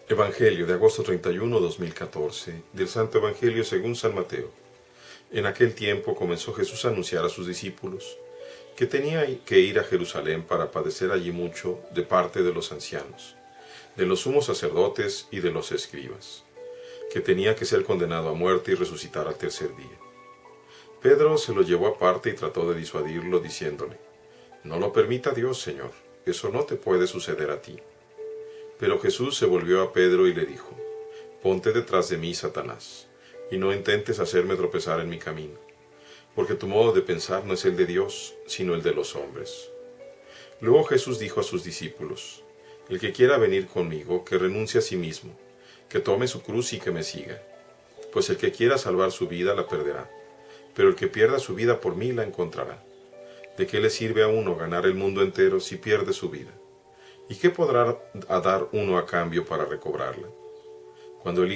Evangelio de agosto 31, 2014, del Santo Evangelio según San Mateo. En aquel tiempo comenzó Jesús a anunciar a sus discípulos que tenía que ir a Jerusalén para padecer allí mucho de parte de los ancianos, de los sumos sacerdotes y de los escribas, que tenía que ser condenado a muerte y resucitar al tercer día. Pedro se lo llevó aparte y trató de disuadirlo, diciéndole: «No lo permita Dios, Señor, eso no te puede suceder a ti». Pero Jesús se volvió a Pedro y le dijo: «Ponte detrás de mí, Satanás, y no intentes hacerme tropezar en mi camino, porque tu modo de pensar no es el de Dios, sino el de los hombres». Luego Jesús dijo a sus discípulos: «El que quiera venir conmigo, que renuncie a sí mismo, que tome su cruz y que me siga. Pues el que quiera salvar su vida la perderá, pero el que pierda su vida por mí la encontrará. ¿De qué le sirve a uno ganar el mundo entero si pierde su vida? ¿Y qué podrá dar uno a cambio para recobrarla? Porque el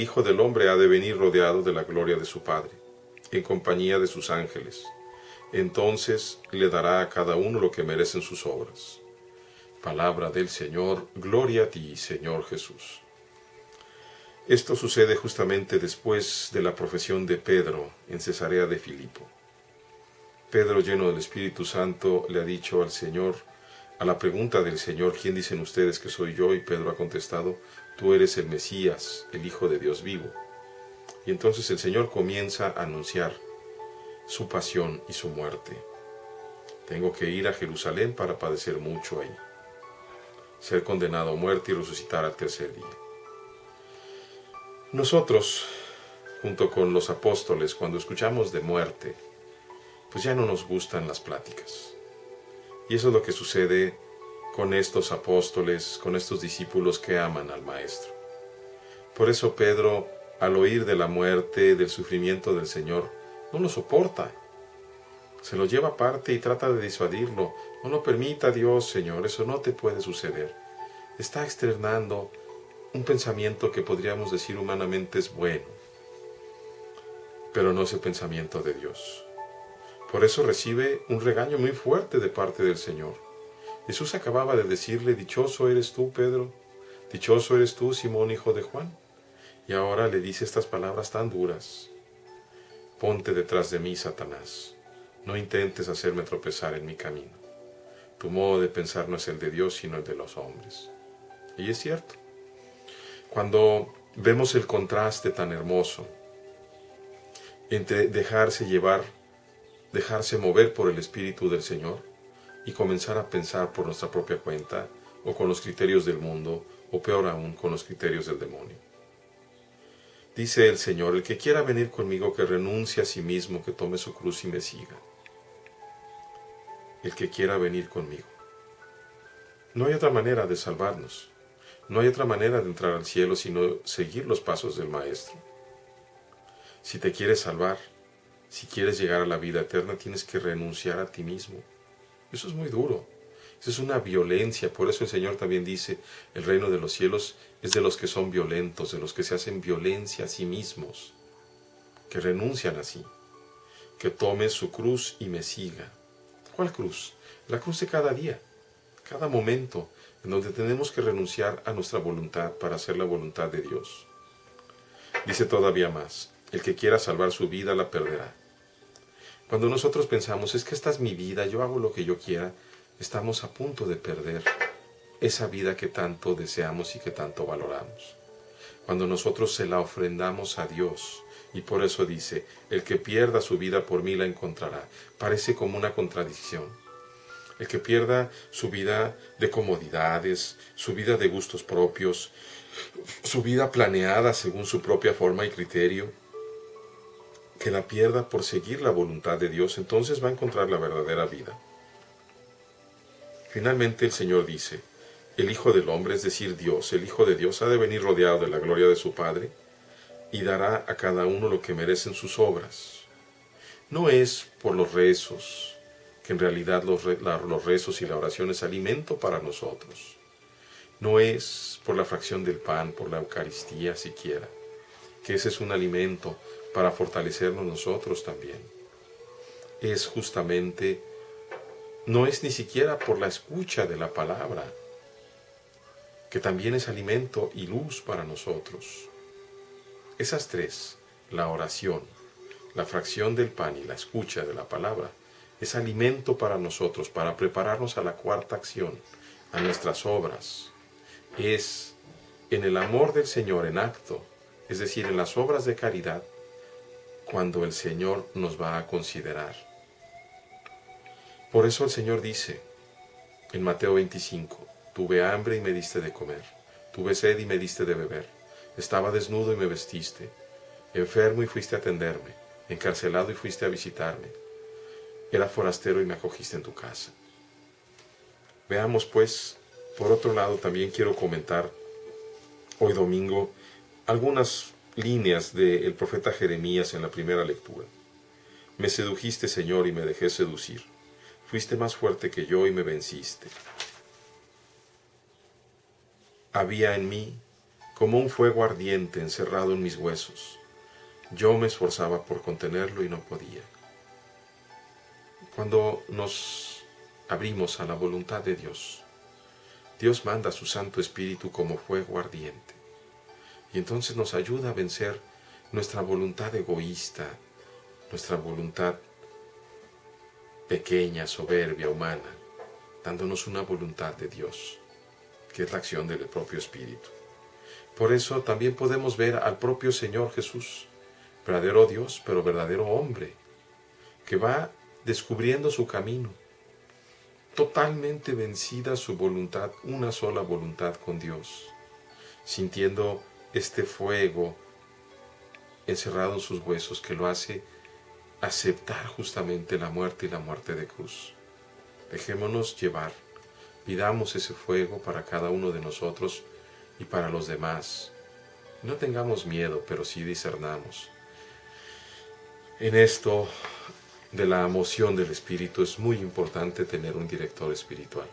Hijo del Hombre ha de venir rodeado de la gloria de su Padre, en compañía de sus ángeles. Entonces le dará a cada uno lo que merecen sus obras». Palabra del Señor, gloria a ti, Señor Jesús. Esto sucede justamente después de la profesión de Pedro en Cesarea de Filipo. Pedro, lleno del Espíritu Santo, le ha dicho al Señor, a la pregunta del Señor: «¿Quién dicen ustedes que soy yo?», y Pedro ha contestado: «Tú eres el Mesías, el Hijo de Dios vivo». Y entonces el Señor comienza a anunciar su pasión y su muerte. Tengo que ir a Jerusalén para padecer mucho ahí, ser condenado a muerte y resucitar al tercer día. Nosotros, junto con los apóstoles, cuando escuchamos de muerte, pues ya no nos gustan las pláticas. Y eso es lo que sucede con estos apóstoles, con estos discípulos que aman al Maestro. Por eso Pedro, al oír de la muerte, del sufrimiento del Señor, no lo soporta. Se lo lleva aparte y trata de disuadirlo. «No lo permita Dios, Señor, eso no te puede suceder». Está externando un pensamiento que podríamos decir humanamente es bueno, pero no es el pensamiento de Dios. Por eso recibe un regaño muy fuerte de parte del Señor. Jesús acababa de decirle: «Dichoso eres tú, Pedro, dichoso eres tú, Simón, hijo de Juan». Y ahora le dice estas palabras tan duras: «Ponte detrás de mí, Satanás, no intentes hacerme tropezar en mi camino. Tu modo de pensar no es el de Dios, sino el de los hombres». Y es cierto. Cuando vemos el contraste tan hermoso entre dejarse llevar, dejarse mover por el Espíritu del Señor y comenzar a pensar por nuestra propia cuenta, o con los criterios del mundo, o peor aún, con los criterios del demonio. Dice el Señor: «El que quiera venir conmigo, que renuncie a sí mismo, que tome su cruz y me siga». El que quiera venir conmigo. No hay otra manera de salvarnos. No hay otra manera de entrar al cielo sino seguir los pasos del Maestro. Si te quieres salvar, si quieres llegar a la vida eterna, tienes que renunciar a ti mismo. Eso es muy duro. Eso es una violencia. Por eso el Señor también dice: el reino de los cielos es de los que son violentos, de los que se hacen violencia a sí mismos, que renuncian así, que tome su cruz y me siga. ¿Cuál cruz? La cruz de cada día, cada momento, en donde tenemos que renunciar a nuestra voluntad para hacer la voluntad de Dios. Dice todavía más: el que quiera salvar su vida la perderá. Cuando nosotros pensamos: es que esta es mi vida, yo hago lo que yo quiera, estamos a punto de perder esa vida que tanto deseamos y que tanto valoramos. Cuando nosotros se la ofrendamos a Dios, y por eso dice: el que pierda su vida por mí la encontrará. Parece como una contradicción. El que pierda su vida de comodidades, su vida de gustos propios, su vida planeada según su propia forma y criterio, que la pierda por seguir la voluntad de Dios, entonces va a encontrar la verdadera vida. Finalmente el Señor dice: el Hijo del Hombre, es decir, Dios, el Hijo de Dios, ha de venir rodeado de la gloria de su Padre y dará a cada uno lo que merecen sus obras. No es por los rezos, que en realidad los rezos y la oración es alimento para nosotros. No es por la fracción del pan, por la Eucaristía siquiera, que ese es un alimento para fortalecernos nosotros también. Es justamente, no es ni siquiera por la escucha de la palabra, que también es alimento y luz para nosotros. Esas tres, la oración, la fracción del pan y la escucha de la palabra, es alimento para nosotros, para prepararnos a la cuarta acción, a nuestras obras. Es en el amor del Señor en acto, es decir, en las obras de caridad, cuando el Señor nos va a considerar. Por eso el Señor dice en Mateo 25, tuve hambre y me diste de comer, tuve sed y me diste de beber, estaba desnudo y me vestiste, enfermo y fuiste a atenderme, encarcelado y fuiste a visitarme, era forastero y me acogiste en tu casa. Veamos pues, por otro lado también quiero comentar hoy domingo algunas líneas del profeta Jeremías en la primera lectura. Me sedujiste, Señor, y me dejé seducir. Fuiste más fuerte que yo y me venciste. Había en mí como un fuego ardiente encerrado en mis huesos. Yo me esforzaba por contenerlo y no podía. Cuando nos abrimos a la voluntad de Dios, Dios manda a su Santo Espíritu como fuego ardiente. Y entonces nos ayuda a vencer nuestra voluntad egoísta, nuestra voluntad pequeña, soberbia, humana, dándonos una voluntad de Dios, que es la acción del propio Espíritu. Por eso también podemos ver al propio Señor Jesús, verdadero Dios, pero verdadero hombre, que va descubriendo su camino, totalmente vencida su voluntad, una sola voluntad con Dios, sintiendo este fuego encerrado en sus huesos que lo hace aceptar justamente la muerte y la muerte de cruz. Dejémonos llevar, pidamos ese fuego para cada uno de nosotros y para los demás. No tengamos miedo, pero sí discernamos. En esto de la moción del Espíritu es muy importante tener un director espiritual.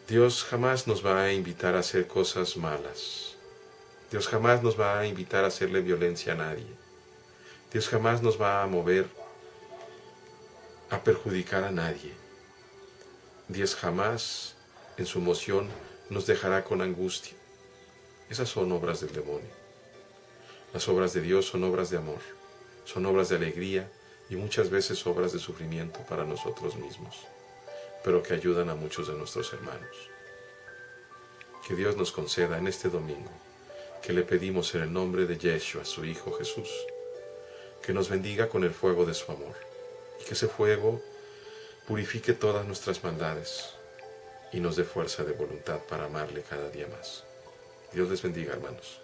Dios jamás nos va a invitar a hacer cosas malas. Dios jamás nos va a invitar a hacerle violencia a nadie. Dios jamás nos va a mover a perjudicar a nadie. Dios jamás en su moción nos dejará con angustia. Esas son obras del demonio. Las obras de Dios son obras de amor, son obras de alegría y muchas veces obras de sufrimiento para nosotros mismos, pero que ayudan a muchos de nuestros hermanos. Que Dios nos conceda en este domingo, que le pedimos en el nombre de Yeshua, su Hijo Jesús, que nos bendiga con el fuego de su amor, y que ese fuego purifique todas nuestras maldades y nos dé fuerza de voluntad para amarle cada día más. Dios les bendiga, hermanos.